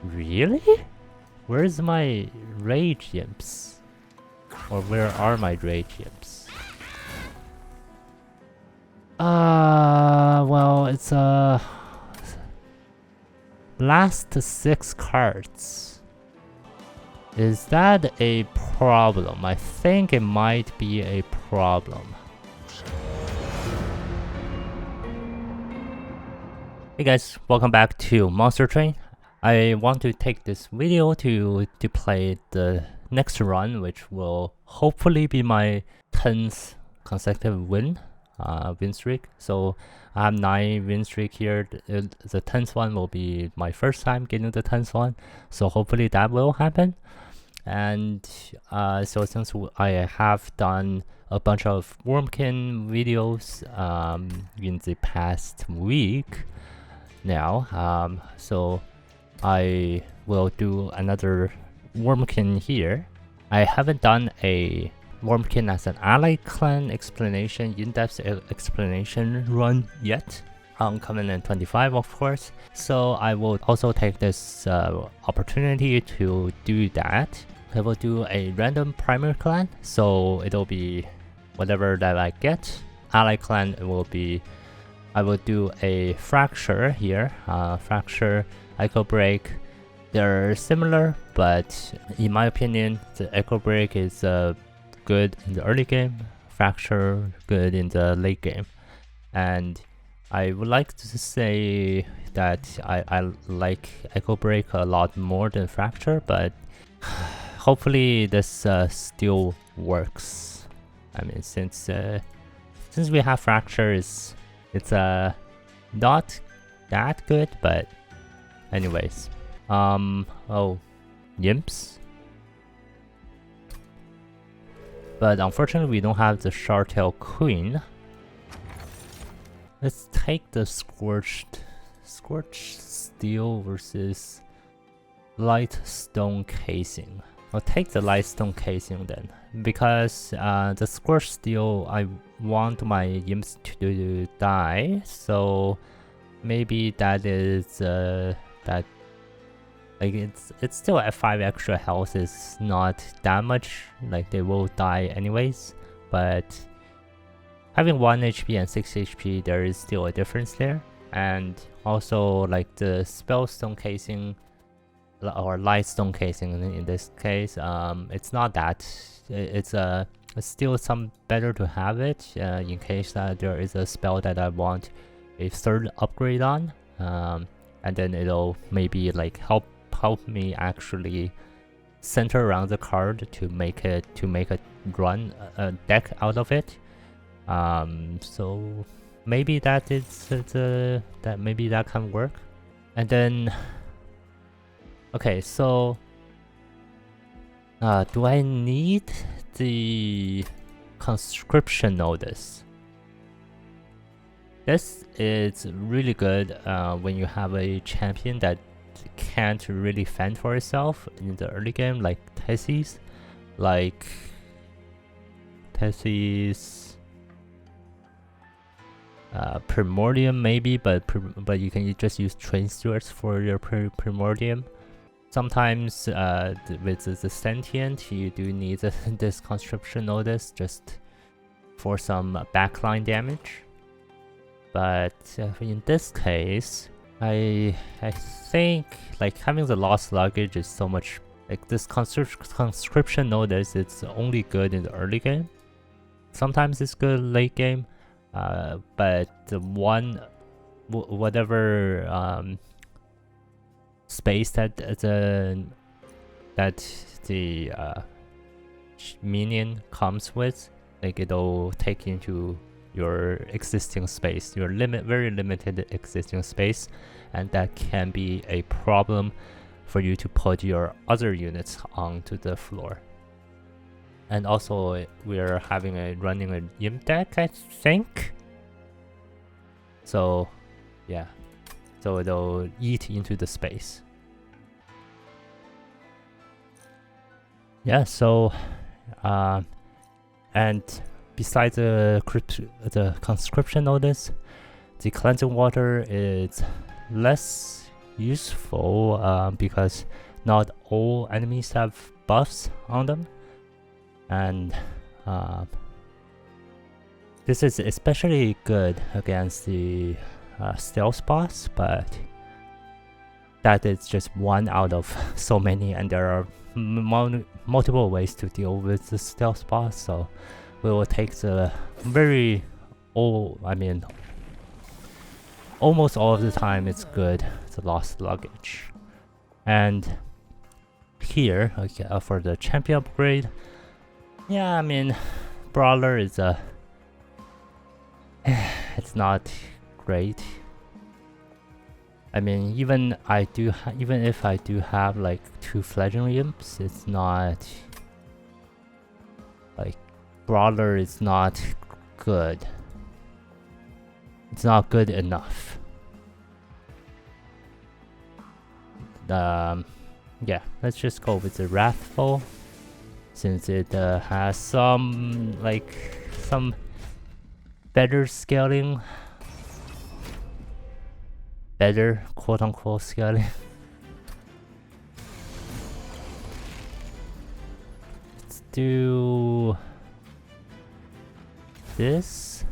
Really? Where's my rage imps? Or where are my rage imps? Well, it's last 6 cards. Is that a problem? I think it might be a problem. Hey guys, welcome back to Monster Train. I want to take this video to play the next run, which will hopefully be my 10th consecutive win streak. So I have 9 win streak here. The 10th one will be my first time getting the 10th one. So hopefully that will happen. And so since I have done a bunch of Wurmkin videos in the past week now, so I will do another Wurmkin here. I haven't done a Wurmkin as an ally clan explanation, in-depth explanation run yet. On Covenant 25, of course. So I will also take this opportunity to do that. I will do a random primary clan, so it'll be whatever that I get. Ally clan will be, I will do a fracture here. Fracture, echo break. They're similar, but in my opinion, the echo break is good in the early game. Fracture good in the late game, and I would like to say that I like Echo Break a lot more than Fracture, but hopefully this still works. I mean, since we have Fracture, it's not that good, but anyways. Oh, Imps. But unfortunately, we don't have the Shartail Queen. Let's take the Scorched Steel versus Light Stone Casing. I'll take the Light Stone Casing then, because the Scorched Steel, I want my imps to die, so maybe that is that, like, it's still at 5 extra health, is not that much, like they will die anyways, but having 1 HP and 6 HP, there is still a difference there. And also, like, the spell stone casing or light stone casing in this case, it's not that. It's still some better to have it in case that there is a spell that I want a 3rd upgrade on, and then it'll maybe like help me actually center around the card to make a run a deck out of it. So maybe that is that maybe that can work. And then okay, so do I need the conscription notice? This is really good when you have a champion that can't really fend for itself in the early game, like Tessie's, Primordium maybe, but you can just use Train Stewards for your Primordium. Sometimes with the Sentient, you do need this Conscription Notice just for some backline damage. But in this case, I think like having the Lost Luggage is so much, like this Conscription Notice, it's only good in the early game. Sometimes it's good late game. But the whatever space that the minion comes with, like it'll take into your existing space, your very limited existing space, and that can be a problem for you to put your other units onto the floor. And also, we're running an imp deck, I think. So, yeah. So it'll eat into the space. Yeah. So, and besides the conscription notice, the cleansing water is less useful because not all enemies have buffs on them, and this is especially good against the stealth boss, but that is just one out of so many, and there are multiple ways to deal with the stealth boss, so we will take the almost all of the time it's good, the lost luggage. And here, okay, for the champion upgrade, yeah, I mean, brawler is it's not great. I mean, even if I do have like 2 fledgling imps, it's not like brawler is not good. It's not good enough. Yeah, let's just go with the wrathful, since it has some better scaling. Better quote-unquote scaling. Let's do this.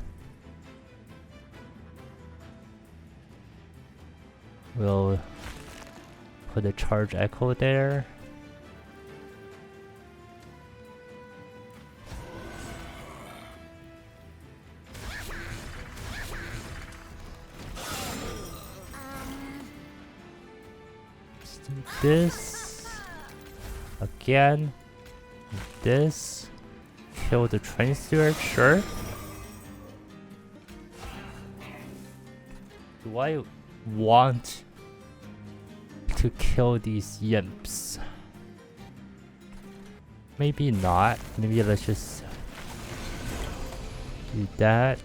We'll put a charge echo there. This again, this, kill the train steward, sure. Do I want to kill these imps? Maybe not. Maybe let's just do that.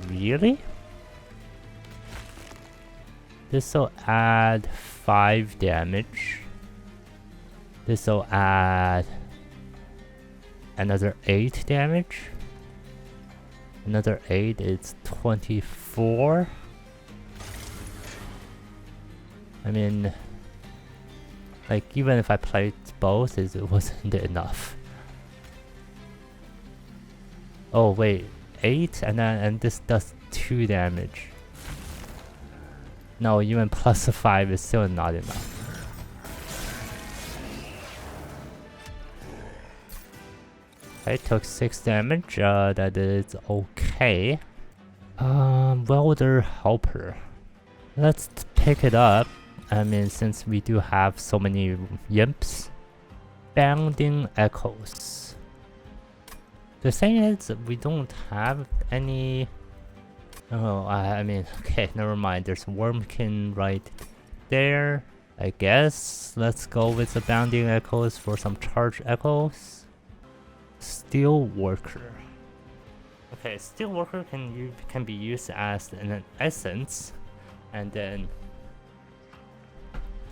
Really? This will add 5 damage. This will add another 8 damage. Another 8 is 24. I mean, like, even if I played both, it wasn't enough. Oh wait, 8 and this does 2 damage. No, even plus 5 is still not enough. I took 6 damage, that is okay. Welder Helper. Let's pick it up. I mean, since we do have so many imps. Bounding Echoes. The thing is, we don't have any... Oh, I mean, okay, never mind. There's Wurmkin right there. I guess let's go with the Bounding Echoes for some charge echoes. Steel Worker. Okay, Steel Worker can be used as an essence, and then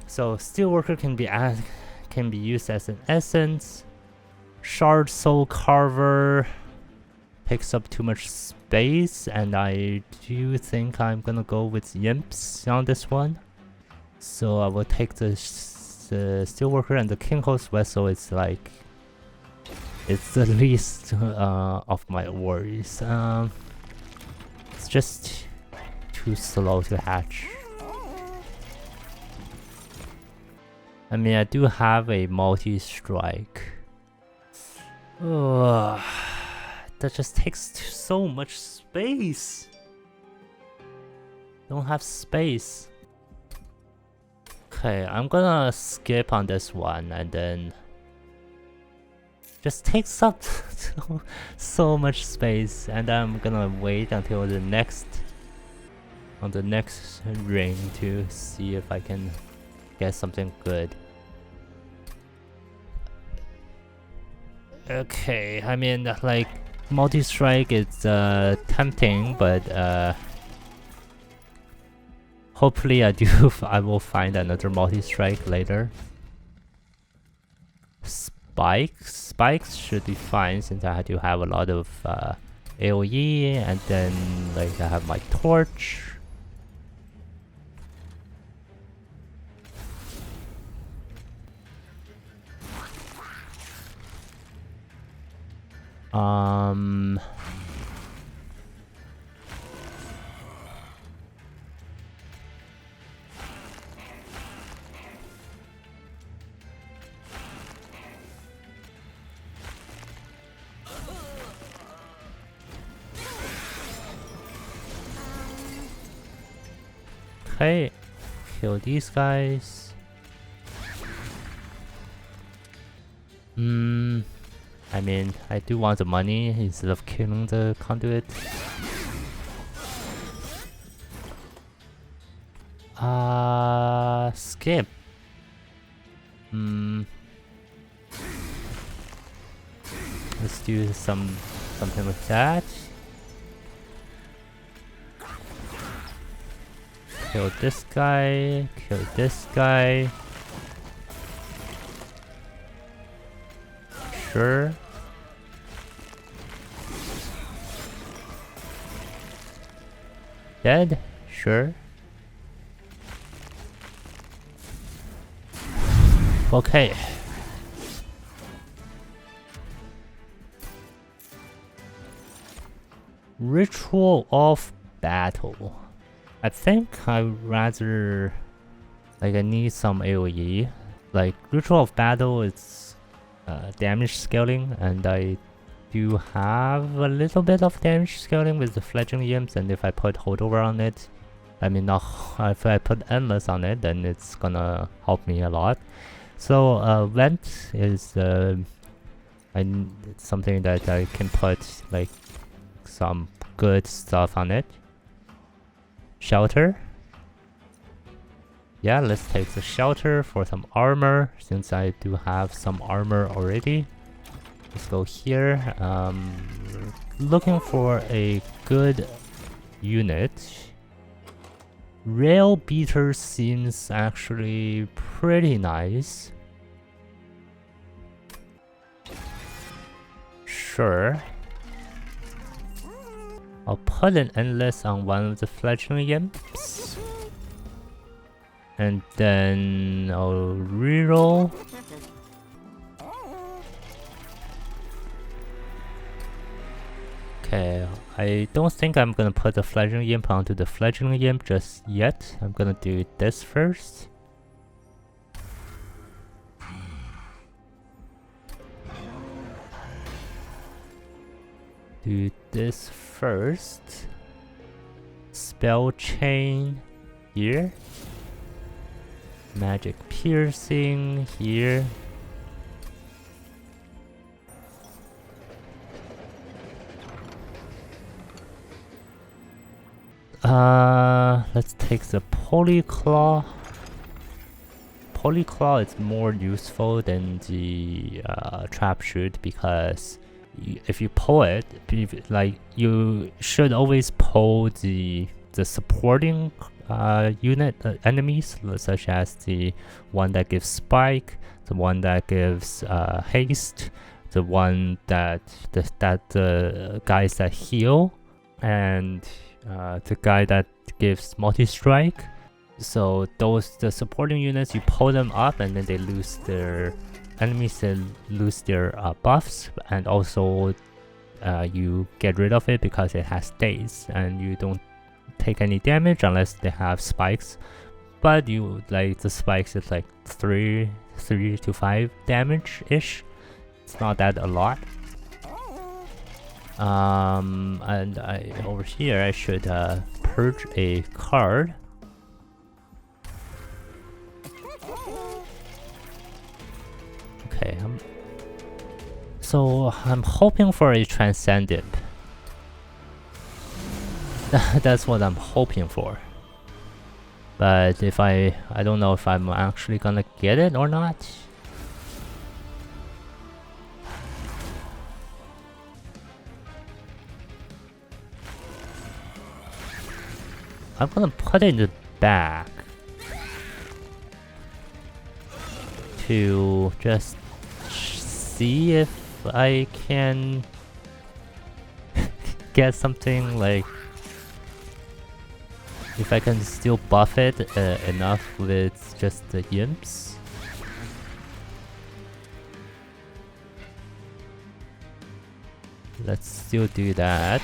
so Steel Worker can be used as an essence. Shard Soul Carver takes up too much space, and I do think I'm gonna go with Imps on this one. So I will take the Steelworker, and the King Host Vessel is like, it's the least of my worries. It's just too slow to hatch. I mean, I do have a multi-strike. That just takes so much space. Don't have space. Okay, I'm gonna skip on this one, and then just takes up so much space, and I'm gonna wait until the next ring to see if I can get something good. Okay, I mean, like, multi-strike is tempting, but hopefully I will find another multi-strike later. Spikes should be fine since I do have a lot of AoE, and then like I have my torch. Okay, kill these guys. I mean, I do want the money instead of killing the conduit. Skip. Let's do something like that. Kill this guy, kill this guy. Sure. Dead? Sure. Okay. Ritual of Battle. I think I'd rather, like, I need some AoE. Like, Ritual of Battle is damage scaling, and I do have a little bit of damage scaling with the fledgling imps, and if I put holdover on it, I mean, not if I put endless on it, then it's gonna help me a lot. So vent is it's something that I can put like some good stuff on it. Shelter. Yeah, let's take the shelter for some armor, since I do have some armor already. Let's go here. Looking for a good unit. Rail beater seems actually pretty nice. Sure. I'll put an endless on one of the fledgling imps. And then I'll reroll. Okay, I don't think I'm gonna put the fledgling imp onto the fledgling imp just yet. I'm gonna do this first. Do this first. Spell chain here. Magic piercing here. Let's take the Polyclaw. Polyclaw is more useful than the trap shoot, because if you pull it, like, you should always pull the supporting unit enemies, such as the one that gives spike, the one that gives haste, the one that the guys that heal, and the guy that gives multi-strike. So the supporting units, you pull them up and then they lose their enemies, they lose their buffs, and also you get rid of it because it has daze, and you don't take any damage unless they have spikes. But you, like, the spikes is like 3 to 5 damage ish. It's not that a lot. And over here I should purge a card. Okay, so I'm hoping for a transcendent. That's what I'm hoping for. But if I don't know if I'm actually gonna get it or not. I'm gonna put it in the back to just see if I can get something like if I can still buff it enough with just the imps. Let's still do that.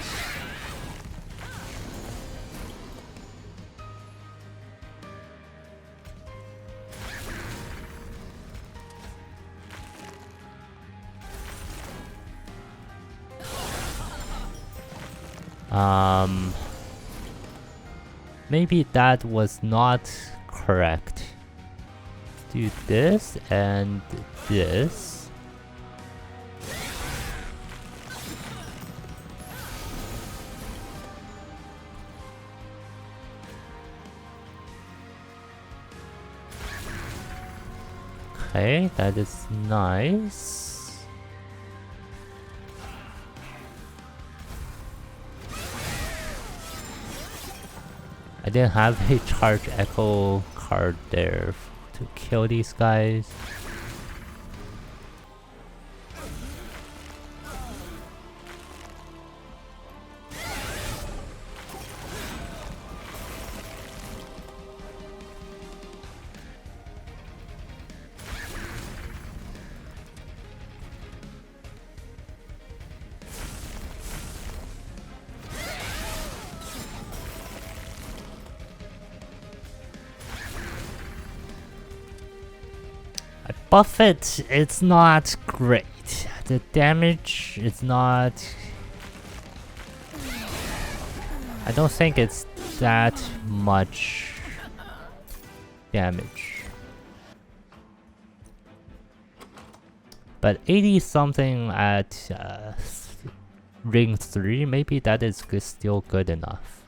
Maybe that was not correct. Do this and this. Okay, that is nice. I didn't have a charge echo card there to kill these guys. Buff it, it's not great. The damage is not... I don't think it's that much damage. But 80 something at ring 3, maybe that is still good enough.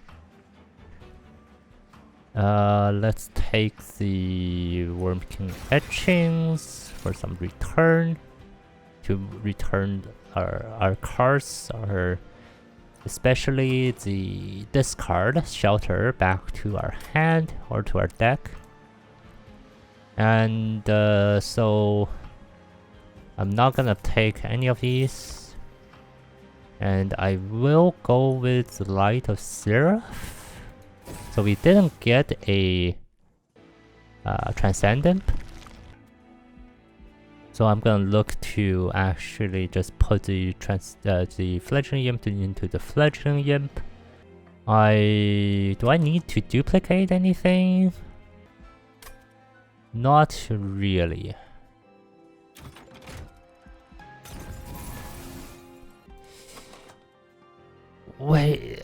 Let's take the Wurmkin etchings for some return. To return our cards, or especially the discard shelter back to our hand or to our deck. And so I'm not gonna take any of these. And I will go with the Light of Seraph. So we didn't get a Transcendent. So I'm gonna look to actually just put the Fledgling Imp into the Fledgling Imp. Do I need to duplicate anything? Not really. Wait,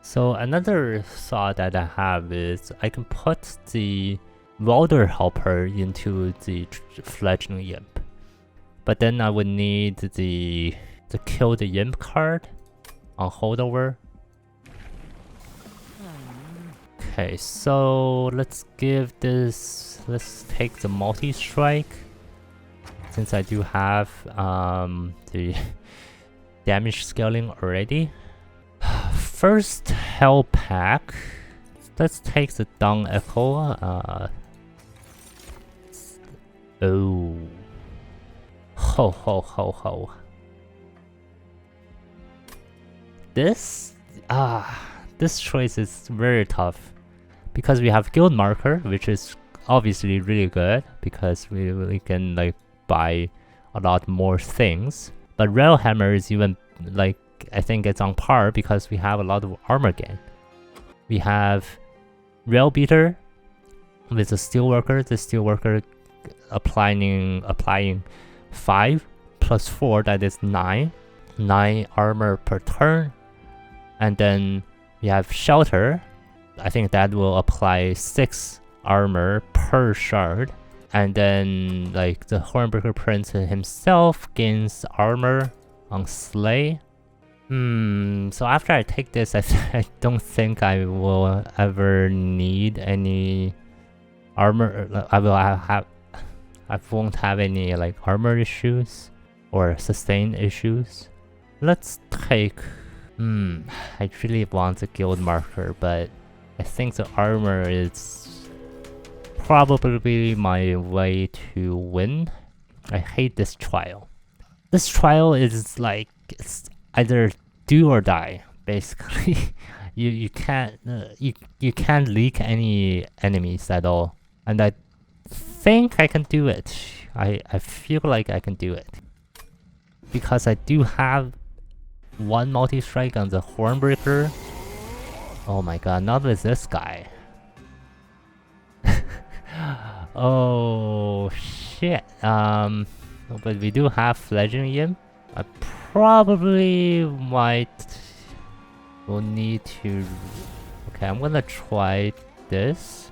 so another thought that I have is I can put the Welder Helper into the Fledgling Imp. But then I would need the Kill the Imp card on holdover. Okay, so let's take the multi-strike. Since I do have the damage scaling already. First Hell Pack. Let's take the Dung Echo. Oh. Ho ho ho ho. This choice is very tough. Because we have Guild Marker, which is obviously really good. Because we can like buy a lot more things. But Railhammer is even like, I think it's on par because we have a lot of armor gain. We have Rail Beater with the Steelworker. The Steelworker applying 5 plus 4, that is 9. 9 armor per turn. And then we have Shelter. I think that will apply 6 armor per shard. And then like the Hornbreaker Prince himself gains armor on Slay. So after I take this, I don't think I will ever need any armor. I won't have any like armor issues or sustain issues. Let's take I really want a guild marker, but I think the armor is probably my way to win. I hate this trial. This trial is like, it's either do or die, basically. you can't you can't leak any enemies at all, and I think I can do it. I feel like I can do it because I do have one multi-strike on the Hornbreaker. Oh my god, not with this guy. Oh shit. But we do have Fledgling Imp. I probably will need to. Okay, I'm gonna try this.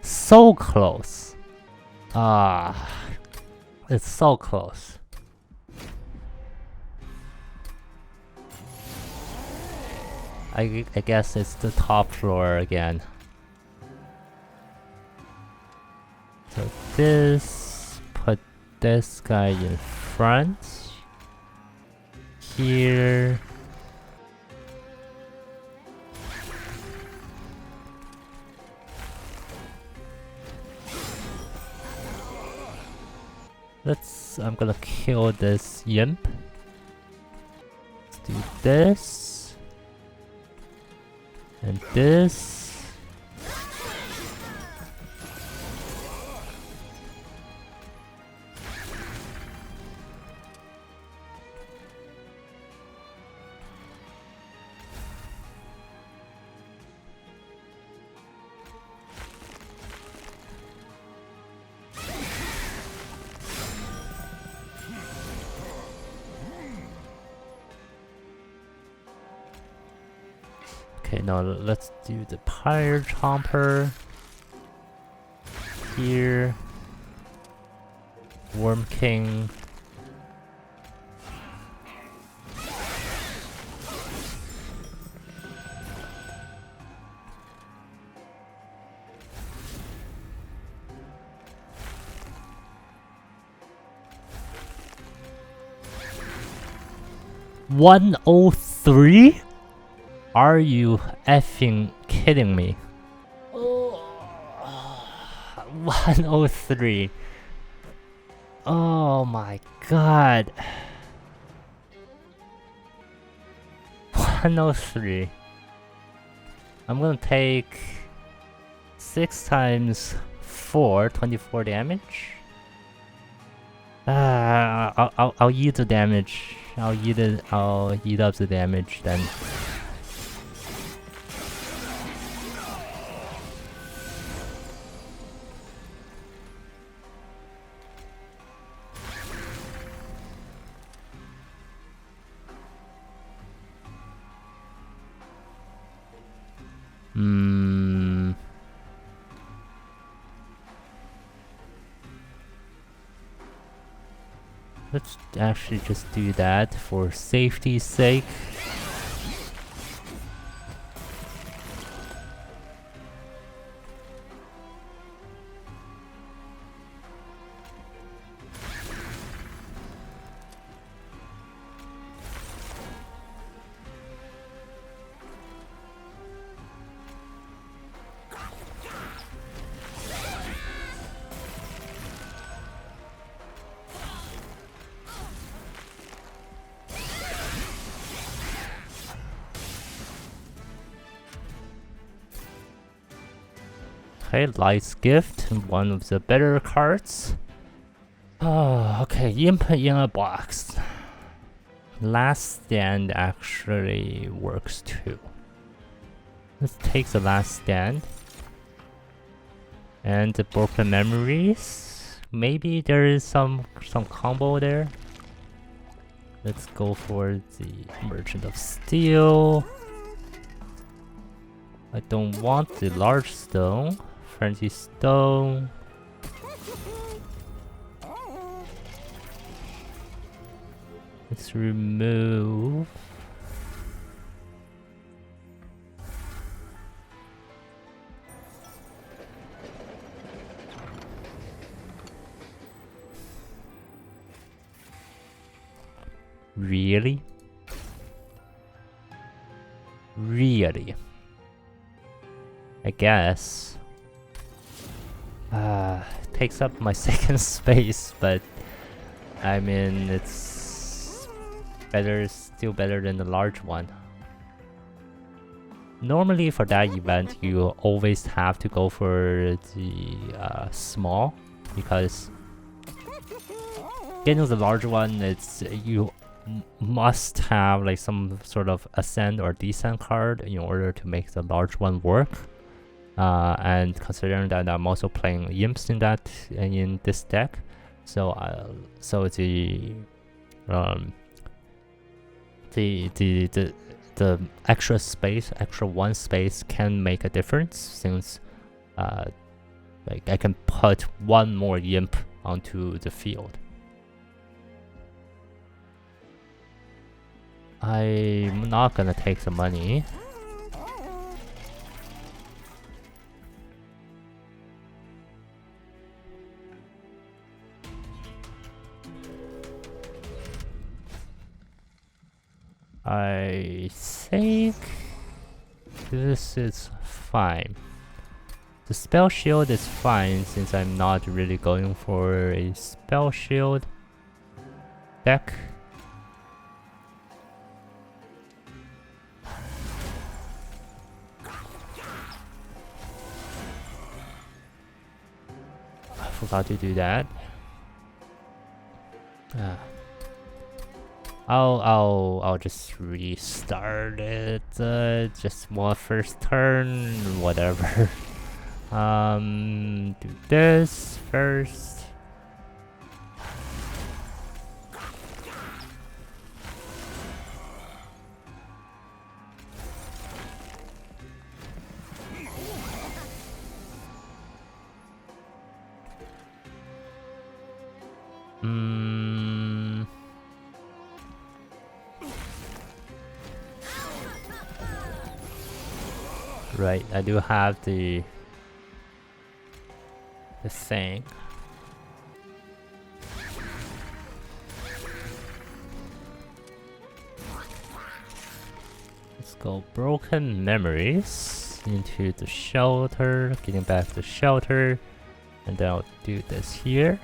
So close. It's so close. I guess it's the top floor again. So this, put this guy in front. Here. I'm gonna kill this imp. Let's do this. And this. Okay, now let's do the Pyre Chomper. Here. Wurmkin. $103? Are you effing kidding me? Oh, 103. Oh my god. 103. I'm gonna take 6 times 4, 24 damage. I'll eat the damage. I'll eat up the damage then. Let's actually just do that for safety's sake. Okay, Light's Gift, one of the better cards. Oh, okay, Imp in a box. Last Stand actually works too. Let's take the Last Stand. And the Broken Memories. Maybe there is some combo there. Let's go for the Merchant of Steel. I don't want the large stone. Frenzy Stone. Let's remove Really? Really? I guess. Takes up my second space, but I mean, it's better, still better than the large one. Normally for that event, you always have to go for the small, because getting the large one, it's you must have like some sort of ascend or descent card in order to make the large one work. And considering that I'm also playing imps in this deck, so the extra space, extra one space can make a difference, since like I can put one more imp onto the field. I'm not gonna take the money. I think this is fine. The spell shield is fine, since I'm not really going for a spell shield deck. I forgot to do that. I'll just restart it. Just one first turn, whatever. Do this first. Right, I do have the thing. Let's go broken memories into the shelter, getting back the shelter, and then I'll do this here.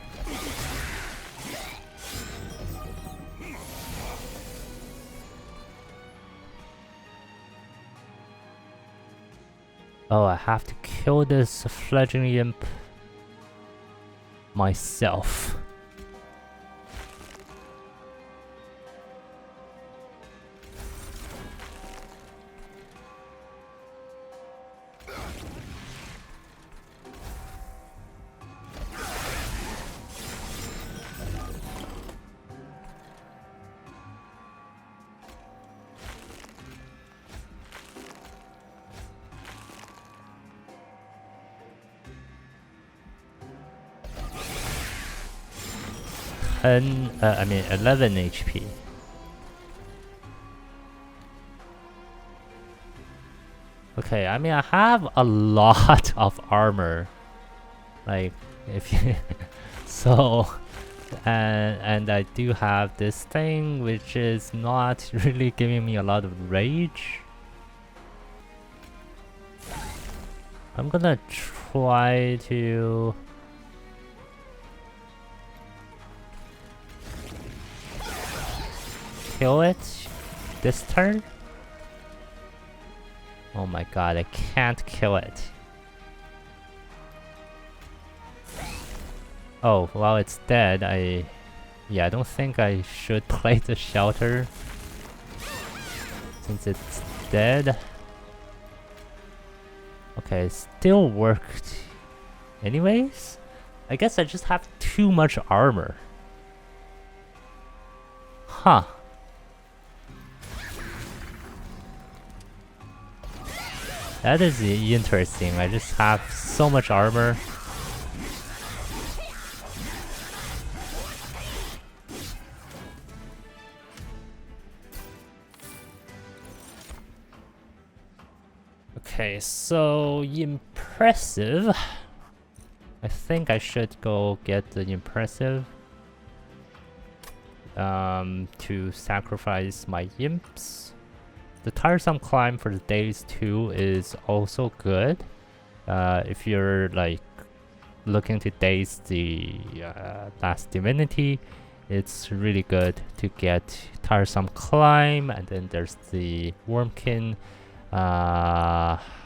Oh, I have to kill this fledgling imp myself. I mean 11 HP. Okay, I mean I have a lot of armor. Like if you so and I do have this thing which is not really giving me a lot of rage. I'm gonna try to kill it this turn. Oh my god, I can't kill it. Oh, well, it's dead. I don't think I should play the shelter since it's dead. Okay, it still worked. Anyways, I guess I just have too much armor. Huh. That is interesting. I just have so much armor. Okay, so impressive. I think I should go get the impressive. to sacrifice my imps. The tiresome climb for the days 2 is also good. If you're like looking to daze the last Divinity, it's really good to get tiresome climb. And then there's the Wurmkin.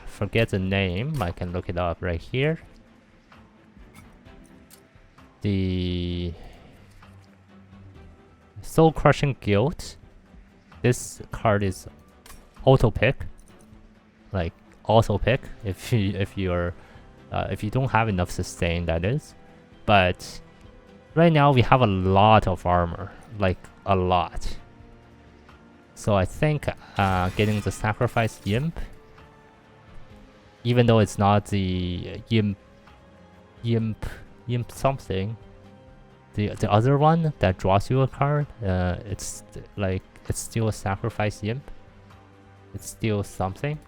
Forget the name. I can look it up right here. The Soul Crushing Guilt. This card is auto pick, like auto pick if you don't have enough sustain, that is. But right now we have a lot of armor, like a lot. So I think getting the sacrifice imp, even though it's not the imp something, the other one that draws you a card, it's still a sacrifice imp. It's still something.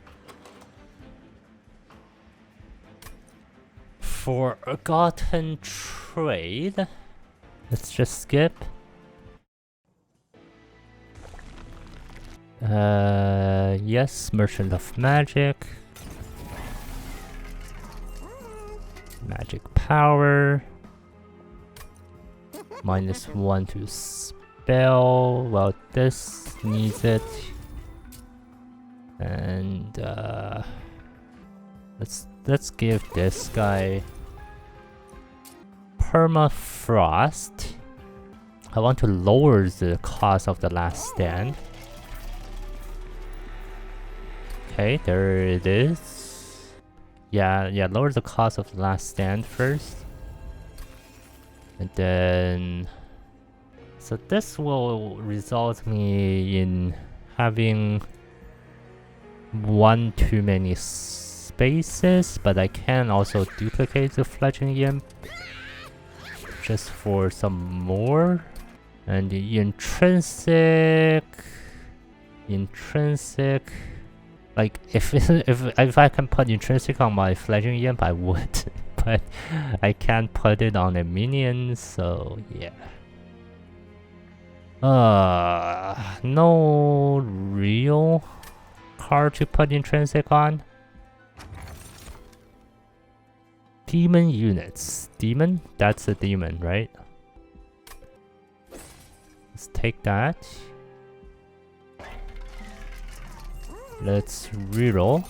Forgotten Trade. Let's just skip. Yes, Merchant of Magic. Magic Power. -1 to spell. Well, this needs it. And let's give this guy Permafrost. I want to lower the cost of the last stand. Okay, there it is. Yeah, lower the cost of the last stand first. And then so this will result me in having one too many spaces, but I can also duplicate the Fledgling Imp just for some more. And the intrinsic, like if I can put intrinsic on my Fledgling Imp, I would, but I can't put it on a minion, so yeah. No real card to put intrinsic on. Demon units. Demon? That's a demon, right? Let's take that. Let's reroll.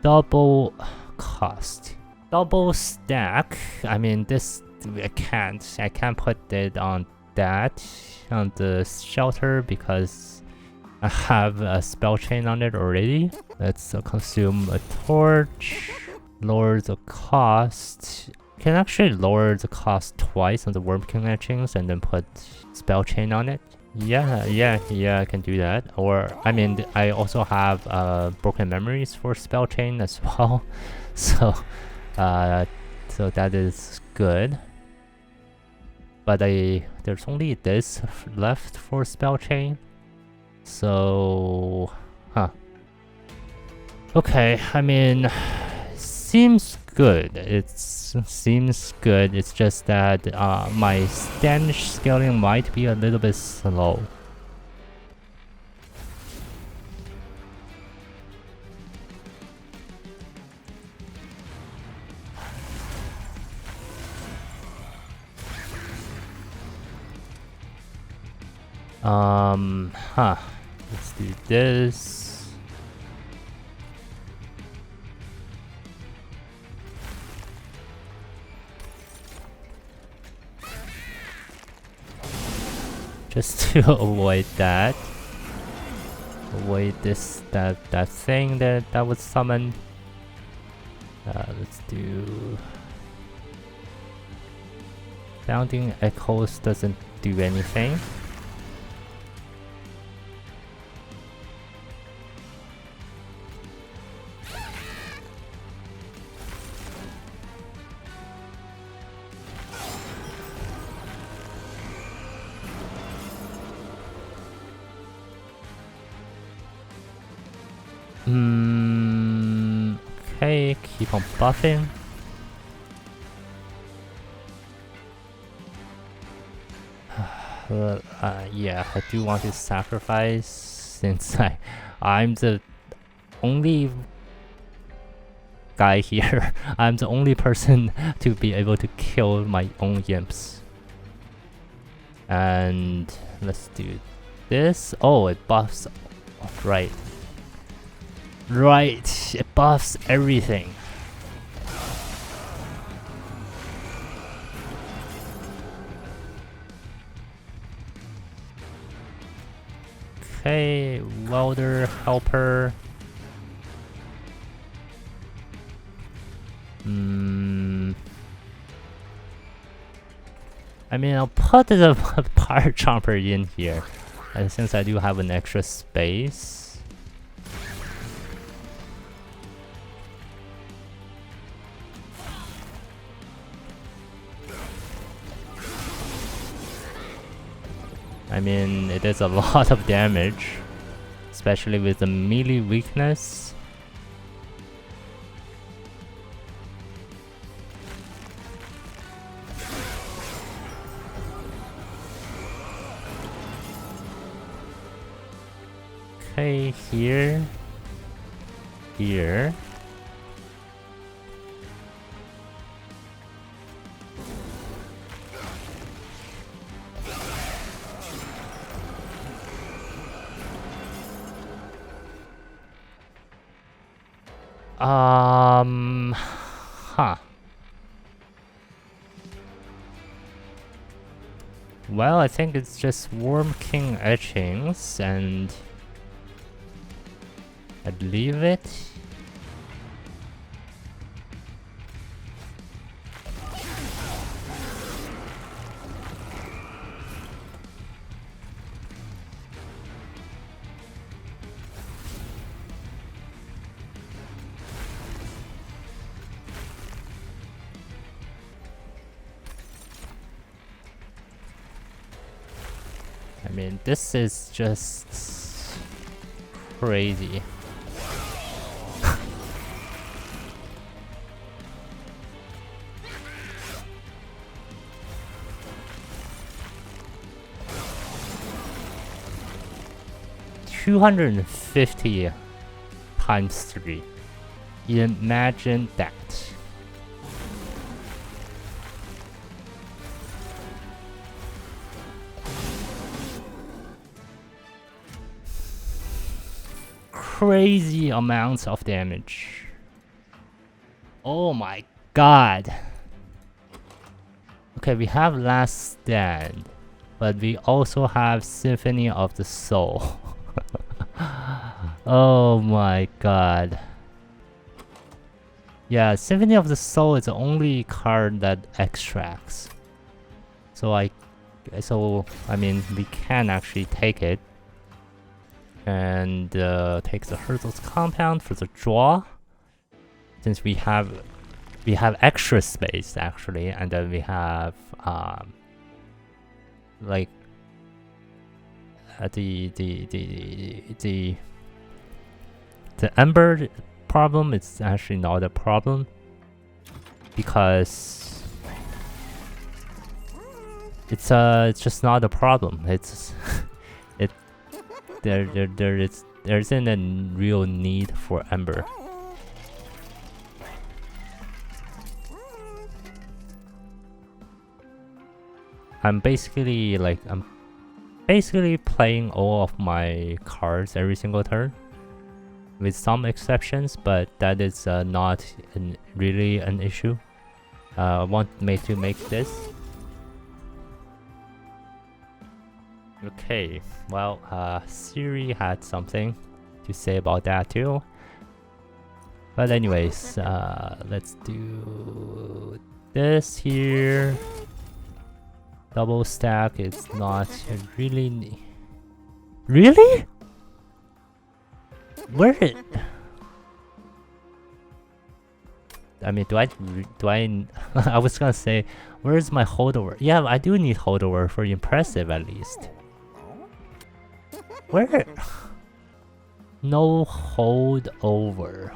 Double cost. Double stack. I mean, this I can't put it on that on the shelter because I have a spell chain on it already. Let's consume a torch. Lower the cost. Can actually lower the cost twice on the Wurmkin etchings and then put spell chain on it. Yeah, I can do that. Or I mean, I also have broken memories for spell chain as well. So that is good. But there's only this left for spell chain. So, okay, I mean, seems good. It seems good. It's just that my stand scaling might be a little bit slow. Let's do this. Just to avoid that. Avoid that thing that was summoned. Let's do Founding Echoes doesn't do anything. Okay, keep on buffing. Yeah, I do want to sacrifice since I'm the only guy here. I'm the only person to be able to kill my own imps. And let's do this. Oh, it buffs. Right. Right, it buffs everything. Okay, welder, helper. I mean, I'll put the power chomper in here, and since I do have an extra space. I mean, it is a lot of damage, especially with the melee weakness. Okay, here. Here. Huh. Well, I think it's just Wurmkin etchings, and I'd leave it. I mean, this is just crazy. $250 times 3. Imagine that. Crazy amounts of damage. Oh my god. Okay, we have Last Stand, but we also have Symphony of the Soul. Oh my god. Yeah, Symphony of the Soul is the only card that extracts. So I mean, we can actually take it. And take the Herzl's compound for the draw, since we have extra space actually, and then we have like the Ember problem is actually not a problem, because it's just not a problem. It's there isn't a real need for Ember. I'm basically playing all of my cards every single turn, with some exceptions, but that is not really an issue. I want to make this. Okay, well, Siri had something to say about that too. But anyways, let's do this here. Double stack is not really... Really? Where it? I mean, do I I was gonna say, where's my holdover? Yeah, I do need holdover for impressive at least. Where? No holdover.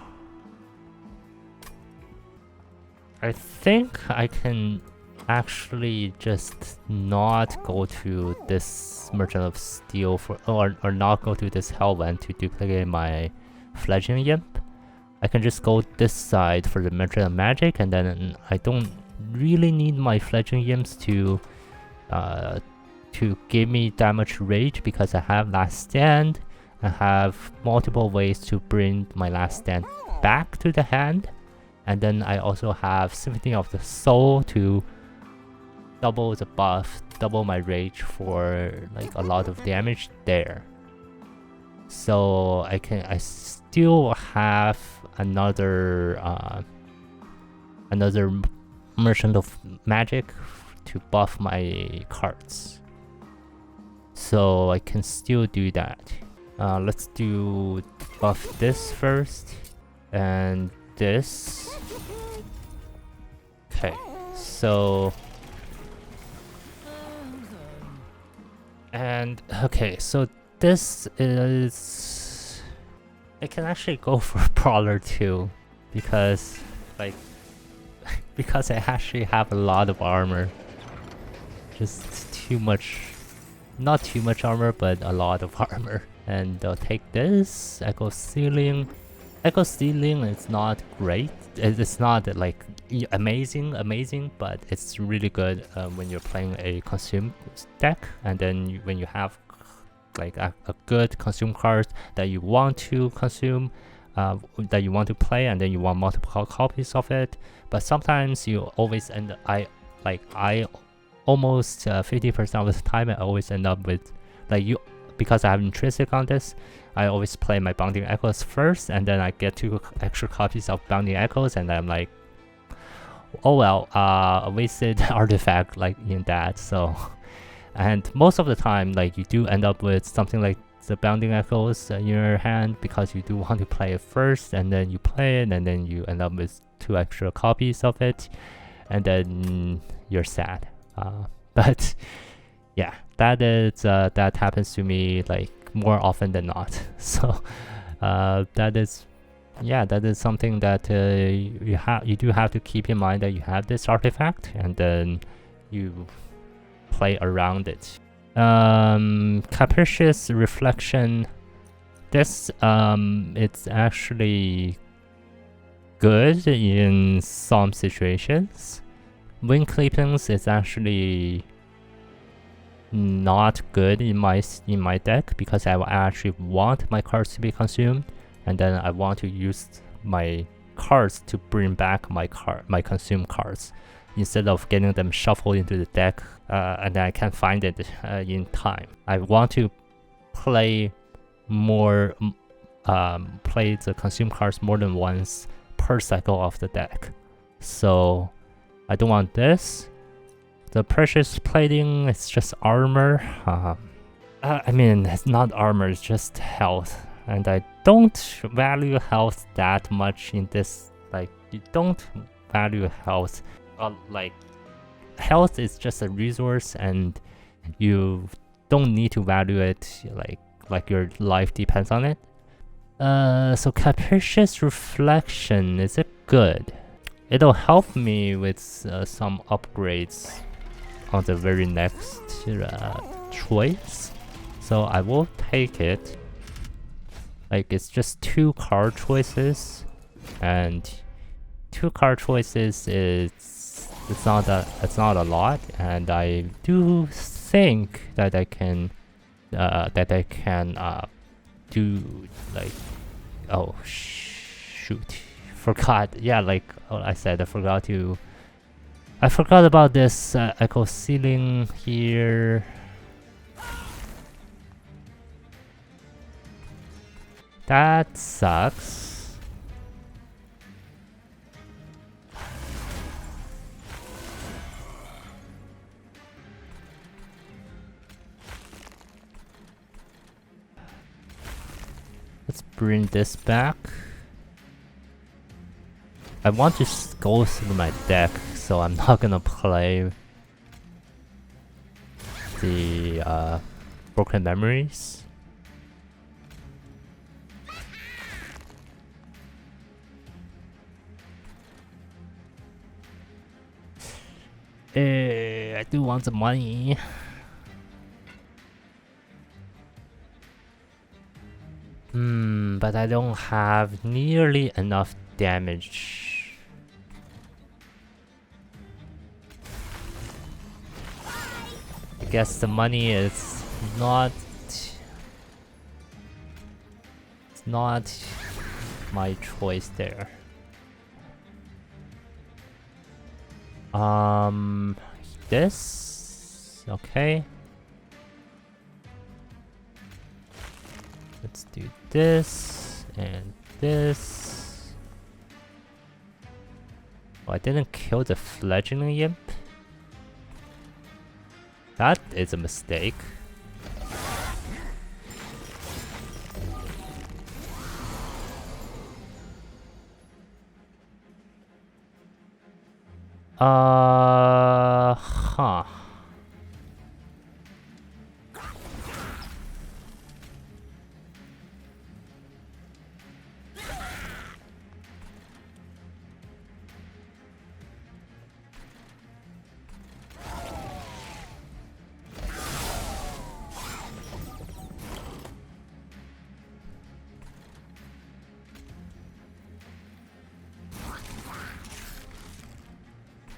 I think I can actually just not go to this Merchant of Steel for or not go to this Hellvent to duplicate my Fledgling Imp. I can just go this side for the Merchant of Magic, and then I don't really need my Fledgling Imps to give me that much rage because I have Last Stand. I have multiple ways to bring my Last Stand back to the hand, and then I also have Symphony of the Soul to double the buff, double my rage for like a lot of damage there. So I still have another Merchant of Magic to buff my cards. So I can still do that. Let's do buff this first and this. Okay, so okay, so this is, I can actually go for Brawler too, because because I actually have a lot of armor. Just too much, not too much armor, but a lot of armor. And I'll take this Echo Sealing. Echo Sealing is not great. It's not like amazing, but it's really good when you're playing a consume deck, and then when you have like a good consume card that you want to consume, that you want to play, and then you want multiple copies of it. But sometimes you always end. I almost 50% of the time I always end up with because I have intrinsic on this. I always play my Bounding Echoes first, and then I get 2 extra copies of Bounding Echoes, and I'm like, oh well, a wasted artifact like in that. So, and most of the time, like, you do end up with something like the Bounding Echoes in your hand because you do want to play it first, and then you play it, and then you end up with 2 extra copies of it, and then you're sad. But yeah, that happens to me like more often than not. So that is something that you do have to keep in mind, that you have this artifact, and then you play around it. Capricious Reflection. This it's actually good in some situations. Wing Clippings is actually not good in my deck because I actually want my cards to be consumed, and then I want to use my cards to bring back my consumed cards instead of getting them shuffled into the deck, and then I can't find it in time. I want to play more, play the consumed cards more than once per cycle of the deck. So I don't want this. The precious plating is just armor. I mean, it's not armor, it's just health. And I don't value health that much in this. Like, you don't value health. Like, health is just a resource, and you don't need to value it like your life depends on it. So Capricious Reflection, is it good? It'll help me with some upgrades on the very next choice, so I will take it. Like, it's just 2 card choices, and 2 card choices it's not a lot, and I do think that I can do like, oh shoot, forgot. Yeah, like I said, I forgot about this Echo Sealing here. That sucks. Let's bring this back. I want to go through my deck, so I'm not gonna play the Broken Memories. I do want the money. But I don't have nearly enough damage. I guess the money is not my choice there. This okay. Let's do this and this. Oh, I didn't kill the fledgling imp. That is a mistake. Huh.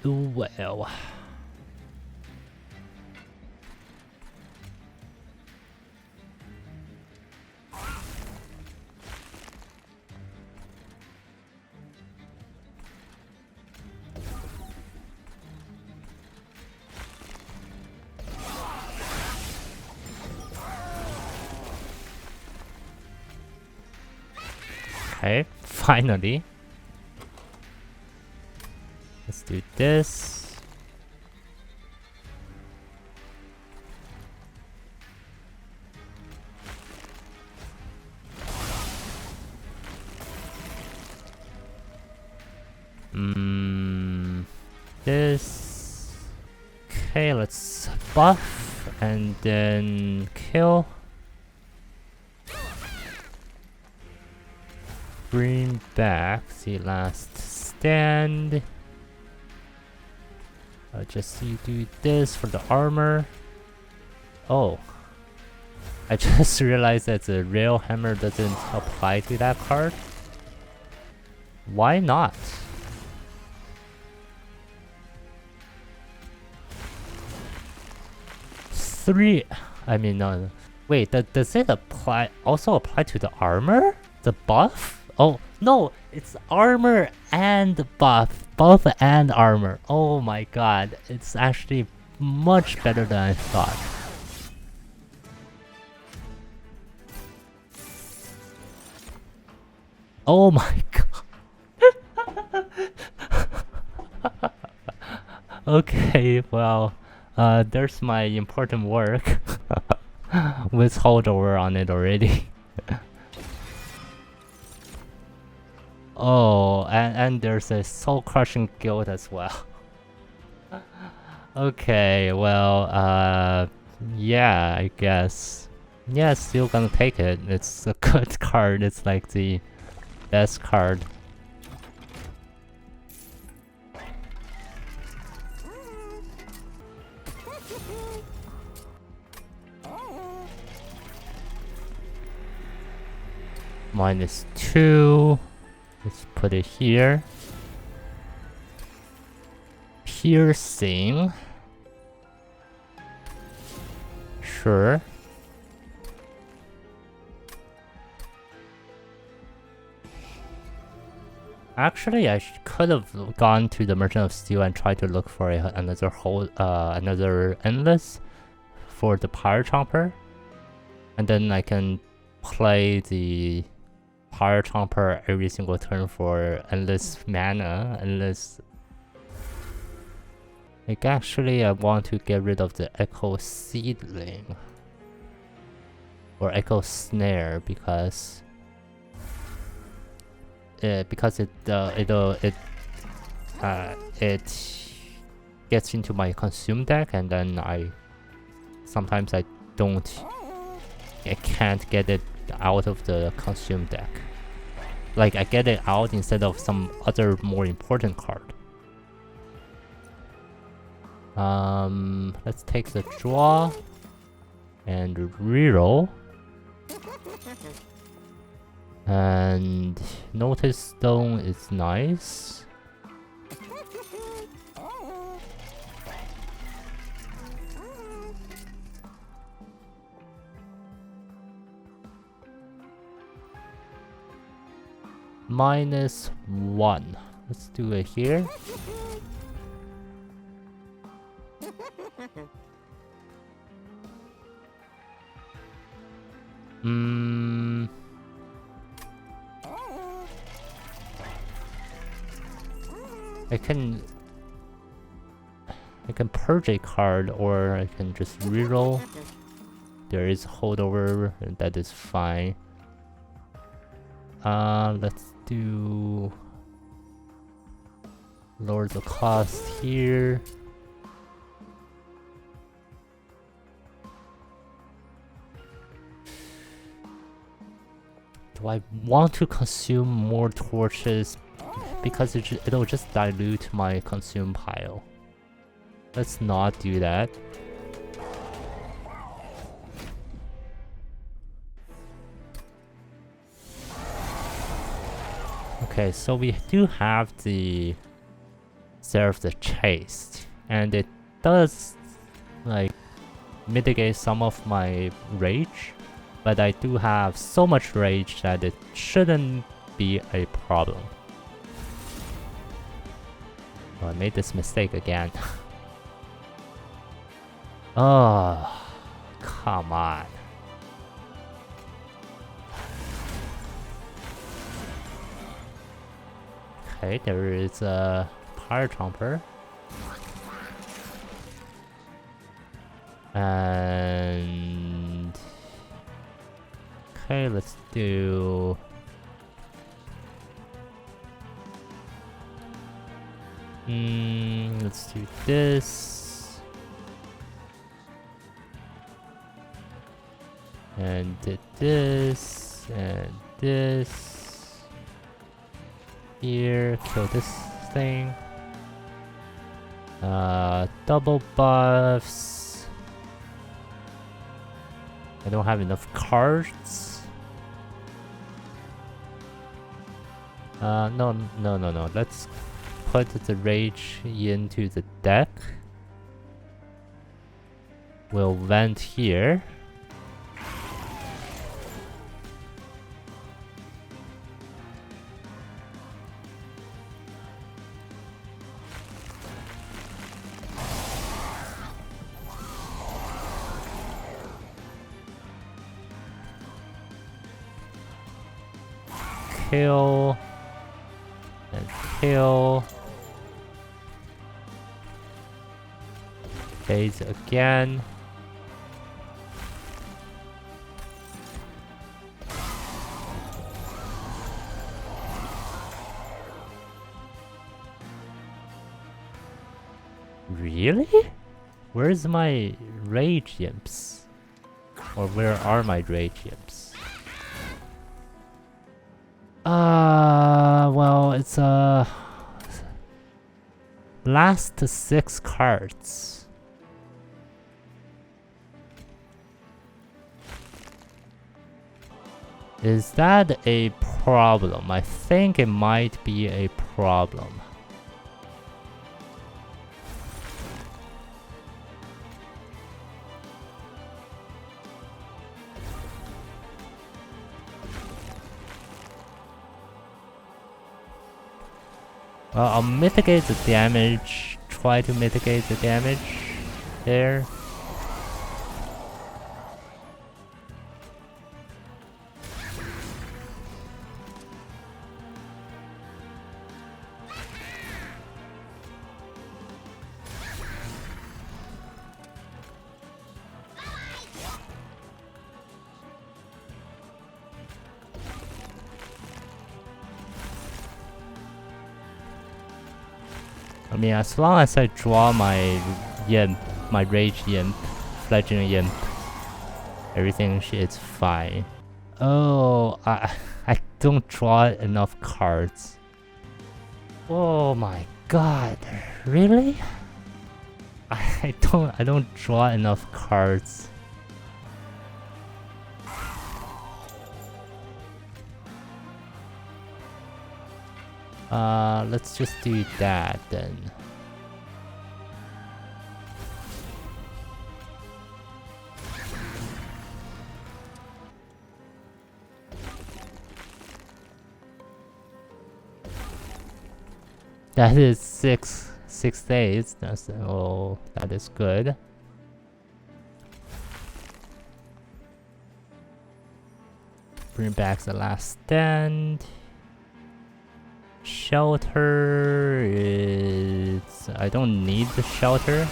Well. Okay, finally. Let's do this. This. Okay, let's buff and then kill. Bring back the last stand. Just you do this for the armor. Oh, I just realized that the rail hammer doesn't apply to that card. Why not? No. Wait, does it also apply to the armor? The buff? Oh, no, it's armor and buff. Buff and armor. Oh my god, it's actually much better than I thought. Oh my god. Okay, well, there's my important work with holdover on it already. Oh, and there's a soul crushing guild as well. Okay, well, yeah, I guess. Yeah, still gonna take it. It's a good card. It's like the best card. -2. Let's put it here. Piercing. Sure. Actually, I could have gone to the Merchant of Steel and tried to look for another endless for the Pyre Chomper, and then I can play the Pyre Chomper every single turn for endless mana, endless. Like actually, I want to get rid of the Echo Seedling or Echo Snare because it gets into my consume deck, and then sometimes I can't get it out of the consume deck. Like I get it out instead of some other more important card. Let's take the draw and reroll. And notice stone is nice. -1. Let's do it here. I can purge a card, or I can just reroll. There is holdover, and that is fine. Let's do lower the cost here. Do I want to consume more torches? Because it'll just dilute my consume pile. Let's not do that. Okay, so we do have the Serve the Chaste, and it does like mitigate some of my rage, but I do have so much rage that it shouldn't be a problem. Oh, I made this mistake again. Oh, come on. Okay, there is a Fire Tromper. And... okay, let's do... let's do this. And did this, and this. Here, kill this thing. Double buffs. I don't have enough cards. No. Let's put the rage into the deck. We'll vent here. Kill and kill. Phase again. Really? Where's my rage imps? Or where are my rage imps? Well, it's last 6 cards. Is that a problem? I think it might be a problem. Well, I'll mitigate the damage, try to mitigate the damage there. I mean, as long as I draw my Yimp, my Rage Yimp, Fledgling Yimp, everything is fine. Oh, I don't draw enough cards. Oh my god, really? I don't draw enough cards. Let's just do that then. That is six days. That's oh, that is good. Bring back the last stand. Shelter is... I don't need the shelter.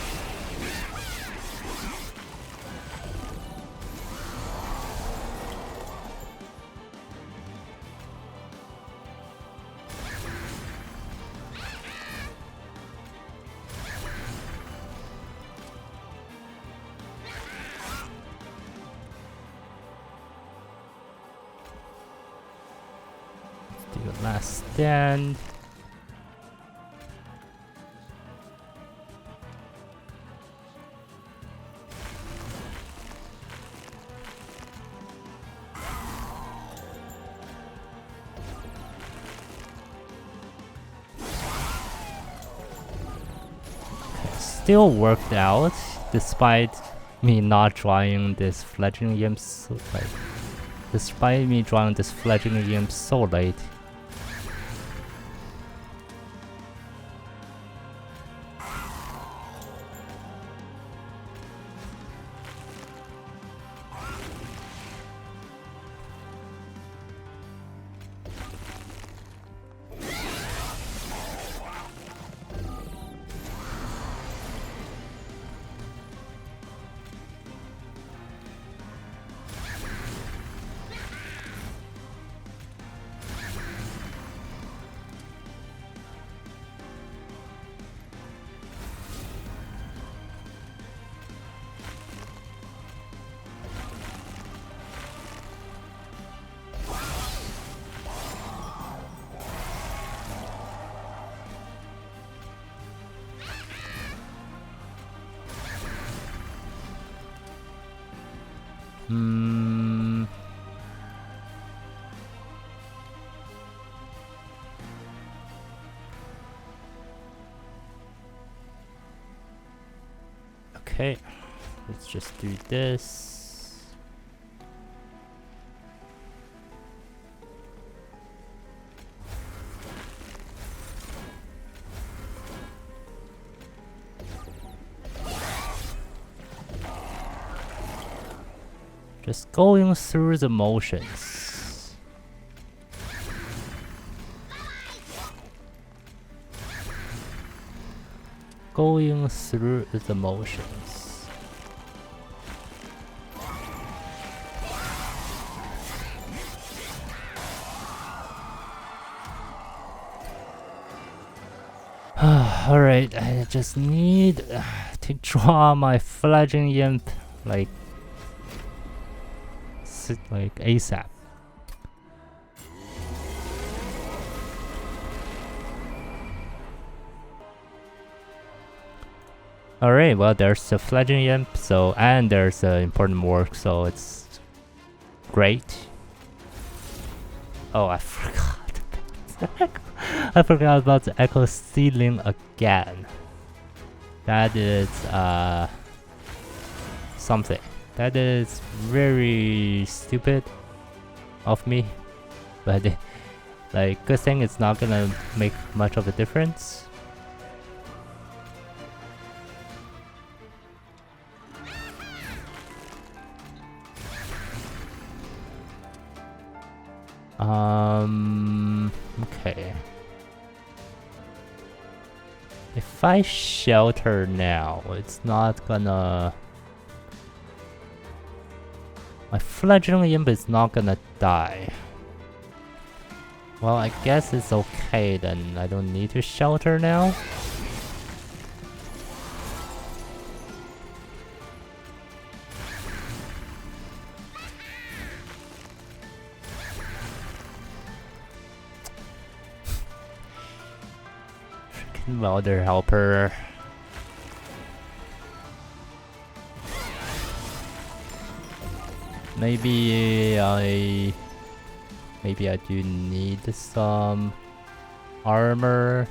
Do the last stand. Still worked out, despite me not drawing this fledgling imp so late. Despite me drawing this fledgling imp so late. Okay, let's just do this. Just going through the motions. Going through the motions. Alright, I just need to draw my fledgling imp like ASAP. Alright, well there's the fledgling imp, so and there's important work, so it's great. Oh, I forgot. I forgot about the echo ceiling again. That is something. That is very stupid of me, but like good thing it's not gonna make much of a difference. Okay. If I shelter now, it's not gonna... My fledgling imp is not gonna die. Well, I guess it's okay then. I don't need to shelter now. Freaking welder helper. Maybe I do need some armor.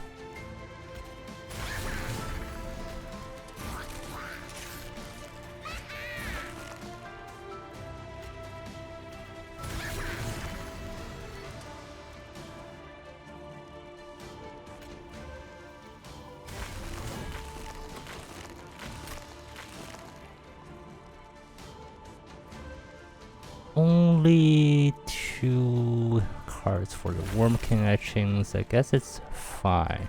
Only 2 cards for the Wurmkin etchings. I guess it's fine.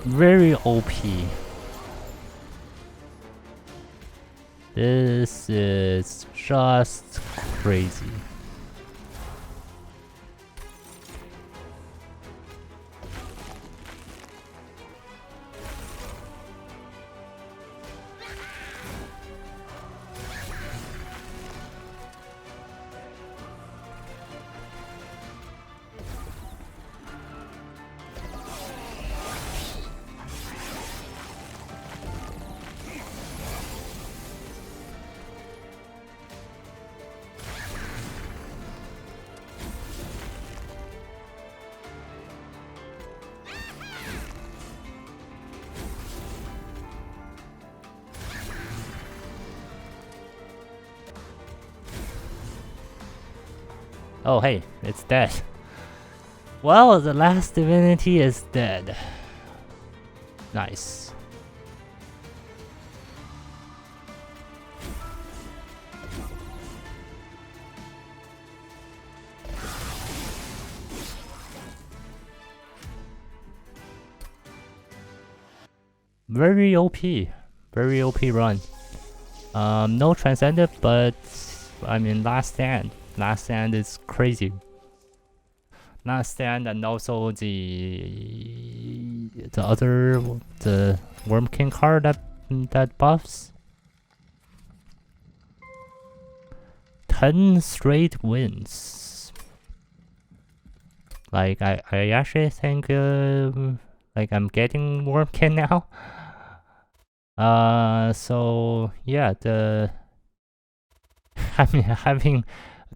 Very OP. This is just crazy. Oh hey, it's dead. Well, the last divinity is dead. Nice. Very OP. Very OP run. No transcended, but I mean last stand. Last stand is crazy. Last stand and also the Wurmkin card that buffs. 10 straight wins. Like I actually think like I'm getting Wurmkin now. So yeah, having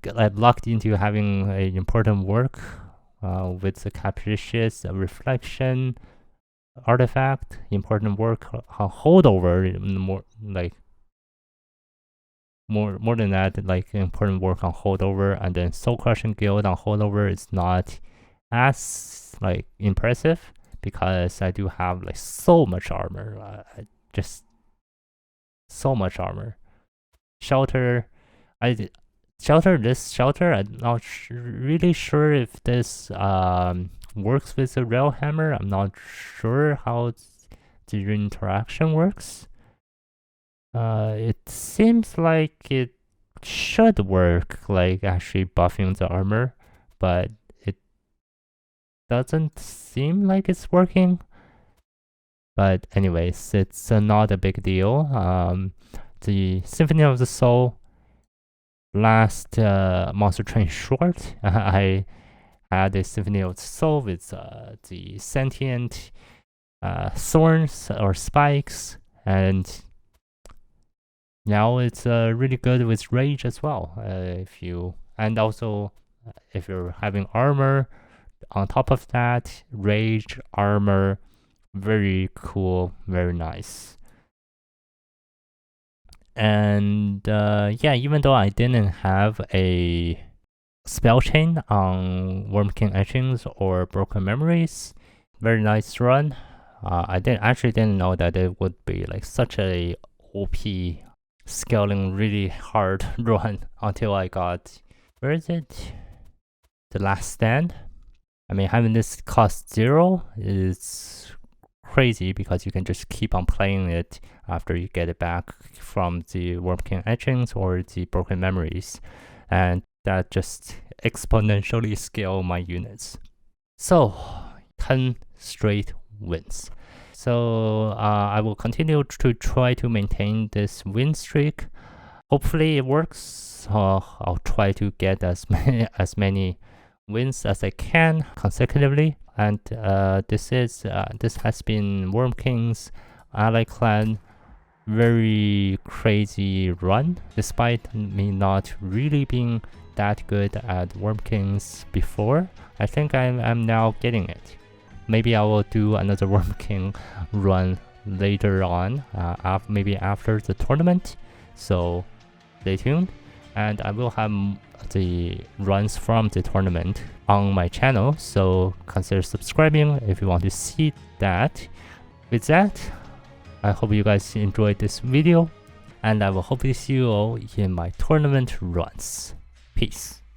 like locked into having an important work with the capricious reflection artifact, important work on holdover, more than that, like important work on holdover, and then soul crushing guild on holdover is not as like impressive because I do have like so much armor, just so much armor. Shelter, shelter. I'm not really sure if this works with the rail hammer. I'm not sure how the interaction works. It seems like it should work, like actually buffing the armor, but it doesn't seem like it's working. But anyways, it's not a big deal. The Symphony of the Soul last Monster Train short, I had a Symphony of the Soul with the sentient thorns or spikes, and now it's really good with rage as well. If you're having armor on top of that, rage armor, very cool, very nice. And yeah, even though I didn't have a spell chain on Wurmkin etchings or broken memories, very nice run. I didn't know that it would be like such a OP scaling really hard run until I got, where is it? the last stand. I mean, having this cost 0 is crazy because you can just keep on playing it after you get it back from the Wurmkin etchings or the broken memories, and that just exponentially scale my units. So 10 straight wins. So I will continue to try to maintain this win streak. Hopefully it works. I'll try to get as many wins as I can consecutively. And this has been Wurmkin's ally clan very crazy run, despite me not really being that good at Wurmkins before. I think I'm now getting it. Maybe I will do another Wurmkin run later on, maybe after the tournament. So stay tuned, and I will have the runs from the tournament on my channel. So consider subscribing if you want to see that. With that, I hope you guys enjoyed this video, and I will hopefully see you all in my tournament runs. Peace.